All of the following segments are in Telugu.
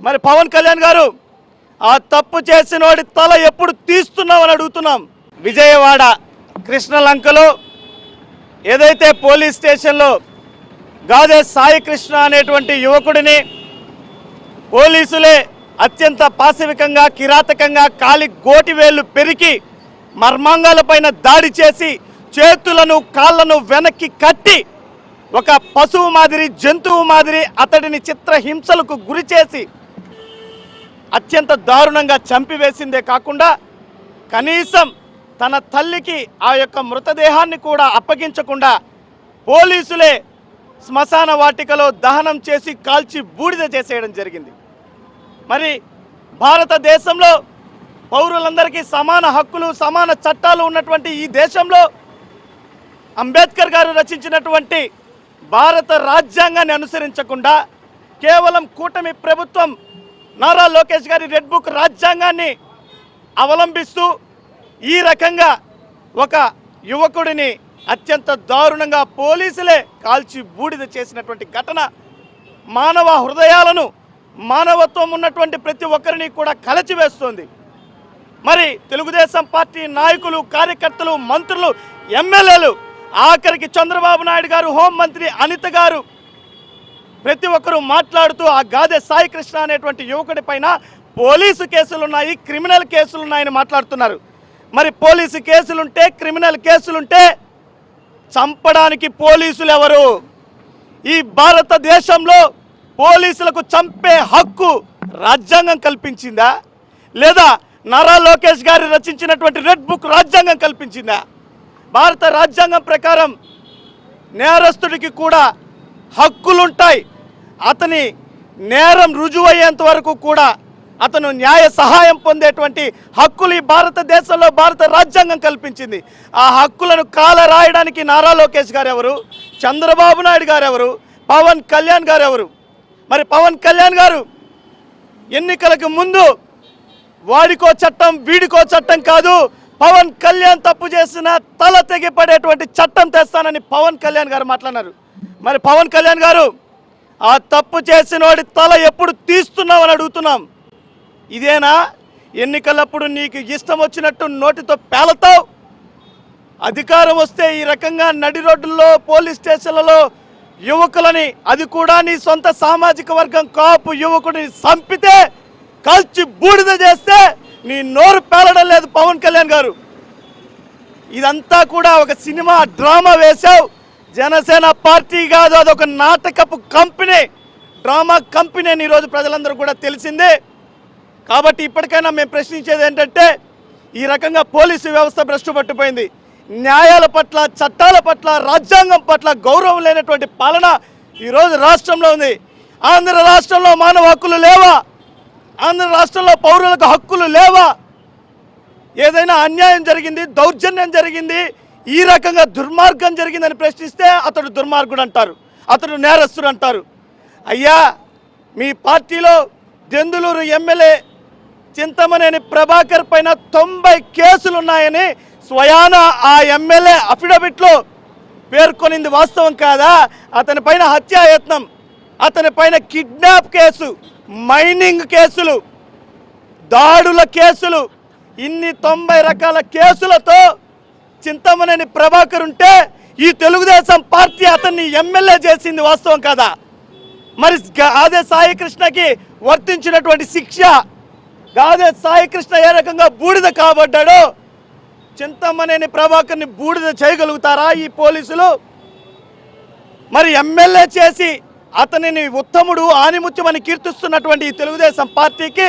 మరి పవన్ కళ్యాణ్ గారు ఆ తప్పు చేసినోడి తల ఎప్పుడు తీస్తున్నామని అడుగుతున్నాం. విజయవాడ కృష్ణలంకలో ఏదైతే పోలీస్ స్టేషన్లో గాదే సాయి కృష్ణ అనేటువంటి యువకుడిని పోలీసులే అత్యంత పాశవికంగా కిరాతకంగా కాలి గోటివేళ్లు పెరికి మర్మాంగాలపైన దాడి చేసి చేతులను కాళ్ళను వెనక్కి కట్టి ఒక పశువు మాదిరి జంతువు మాదిరి అతడిని చిత్రహింసలకు గురి చేసి అత్యంత దారుణంగా చంపివేసిందే కాకుండా కనీసం తన తల్లికి ఆ యొక్క మృతదేహాన్ని కూడా అప్పగించకుండా పోలీసులే శ్మశాన వాటికలో దహనం చేసి కాల్చి బూడిద చేసేయడం జరిగింది. మరి భారతదేశంలో పౌరులందరికీ సమాన హక్కులు సమాన చట్టాలు ఉన్నటువంటి ఈ దేశంలో అంబేద్కర్ గారు రచించినటువంటి భారత రాజ్యాంగాన్ని అనుసరించకుండా కేవలం కూటమి ప్రభుత్వం నారా లోకేష్ గారి రెడ్ బుక్ రాజ్యాంగాన్ని అవలంబిస్తూ ఈ రకంగా ఒక యువకుడిని అత్యంత దారుణంగా పోలీసులే కాల్చి బూడిద చేసినటువంటి ఘటన మానవ హృదయాలను మానవత్వం ఉన్నటువంటి ప్రతి ఒక్కరిని కూడా కలచివేస్తోంది. మరి తెలుగుదేశం పార్టీ నాయకులు కార్యకర్తలు మంత్రులు ఎమ్మెల్యేలు ఆఖరికి చంద్రబాబు నాయుడు గారు హోంమంత్రి అనిత గారు ప్రతి ఒక్కరూ మాట్లాడుతూ ఆ గాదే సాయి కృష్ణ అనేటువంటి యువకుడి పైన పోలీసు కేసులున్నాయి క్రిమినల్ కేసులున్నాయని మాట్లాడుతున్నారు. మరి పోలీసు కేసులుంటే క్రిమినల్ కేసులుంటే చంపడానికి పోలీసులు ఎవరు? ఈ భారతదేశంలో పోలీసులకు చంపే హక్కు రాజ్యాంగం కల్పించిందా లేదా నారా లోకేష్ గారు రచించినటువంటి రెడ్ బుక్ రాజ్యాంగం కల్పించిందా? భారత రాజ్యాంగం ప్రకారం నేరస్తుడికి కూడా హక్కులుంటాయి. అతని నేరం రుజువయ్యేంత వరకు కూడా అతను న్యాయ సహాయం పొందేటువంటి హక్కులు ఈ భారతదేశంలో భారత రాజ్యాంగం కల్పించింది. ఆ హక్కులను కాల రాయడానికి నారా లోకేష్ గారు ఎవరు? చంద్రబాబు నాయుడు గారు ఎవరు? పవన్ కళ్యాణ్ గారు ఎవరు? మరి పవన్ కళ్యాణ్ గారు ఎన్నికలకు ముందు వాడికో చట్టం వీడికో చట్టం కాదు, పవన్ కళ్యాణ్ తప్పు చేసిన తల తెగిపడేటువంటి చట్టం తెస్తానని పవన్ కళ్యాణ్ గారు మాట్లాడినారు. మరి పవన్ కళ్యాణ్ గారు ఆ తప్పు చేసినోడి తల ఎప్పుడు తీస్తున్నామని అడుగుతున్నాం. ఇదేనా ఎన్నికలప్పుడు నీకు ఇష్టం వచ్చినట్టు నోటితో పేలతావు? అధికారం వస్తే ఈ రకంగా నడి రోడ్డుల్లో పోలీస్ స్టేషన్లలో యువకులని, అది కూడా నీ సొంత సామాజిక వర్గం కాపు యువకుడిని చంపితే కాల్చి బూడిద చేస్తే నీ నోరు పేలడం లేదు పవన్ కళ్యాణ్ గారు. ఇదంతా కూడా ఒక సినిమా డ్రామా వేశావు. జనసేన పార్టీ కాదు, అదొక నాటకపు కంపెనీ, డ్రామా కంపెనీ అని ఈరోజు ప్రజలందరూ కూడా తెలిసిందే. కాబట్టి ఇప్పటికైనా మేము ప్రశ్నించేది ఏంటంటే, ఈ రకంగా పోలీసు వ్యవస్థ భ్రష్టు పట్టిపోయింది. న్యాయాల పట్ల చట్టాల పట్ల రాజ్యాంగం పట్ల గౌరవం లేనటువంటి పాలన ఈరోజు రాష్ట్రంలో ఉంది. ఆంధ్ర రాష్ట్రంలో మానవ హక్కులు లేవా? ఆంధ్ర రాష్ట్రంలో పౌరులకు హక్కులు లేవా? ఏదైనా అన్యాయం జరిగింది, దౌర్జన్యం జరిగింది, ఈ రకంగా దుర్మార్గం జరిగిందని ప్రశ్నిస్తే అతడు దుర్మార్గుడు అంటారు, అతడు నేరస్తుడు అంటారు. అయ్యా, మీ పార్టీలో దెందులూరు ఎమ్మెల్యే చింతమనేని ప్రభాకర్ పైన 90 కేసులున్నాయని స్వయాన ఆ ఎమ్మెల్యే అఫిడవిట్లో పేర్కొనింది వాస్తవం కాదా? అతని పైన హత్యాయత్నం, అతని పైన కిడ్నాప్ కేసు, మైనింగ్ కేసులు, దాడుల కేసులు, ఇన్ని 90 రకాల కేసులతో చింతమనేని ప్రభాకర్ ఉంటే ఈ తెలుగుదేశం పార్టీ అతన్ని ఎమ్మెల్యే చేసింది వాస్తవం కాదా? మరి గాదే సాయి కృష్ణకి వర్తించినటువంటి శిక్ష, గాదే సాయి కృష్ణ ఏ రకంగా బూడిద కాబడ్డాడో చింతమనేని ప్రభాకర్ని బూడిద చేయగలుగుతారా ఈ పోలీసులు? మరి ఎమ్మెల్యే చేసి అతనిని ఉత్తముడు ఆనిముత్యమని కీర్తిస్తున్నటువంటి ఈ తెలుగుదేశం పార్టీకి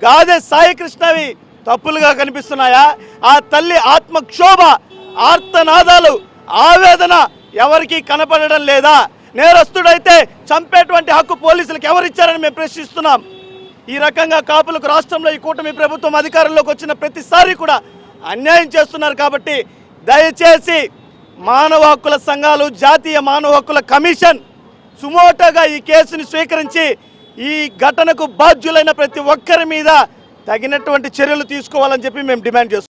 గాదే సాయి కృష్ణవి తప్పులుగా కనిపిస్తున్నాయా? ఆ తల్లి ఆత్మక్షోభ, ఆర్తనాదాలు, ఆవేదన ఎవరికీ కనపడడం లేదా? నేరస్తుడైతే చంపేటువంటి హక్కు పోలీసులకు ఎవరిచ్చారని మేము ప్రశ్నిస్తున్నాం. ఈ రకంగా కాపులకు రాష్ట్రంలో ఈ కూటమి ప్రభుత్వం అధికారంలోకి వచ్చిన ప్రతిసారి కూడా అన్యాయం చేస్తున్నారు. కాబట్టి దయచేసి మానవ హక్కుల సంఘాలు, జాతీయ మానవ హక్కుల కమిషన్ సుమోటోగా ఈ కేసుని స్వీకరించి ఈ ఘటనకు బాధ్యులైన ప్రతి ఒక్కరి మీద తగినటువంటి చర్యలు తీసుకోవాలని చెప్పి మేము డిమాండ్ చేస్తున్నాం.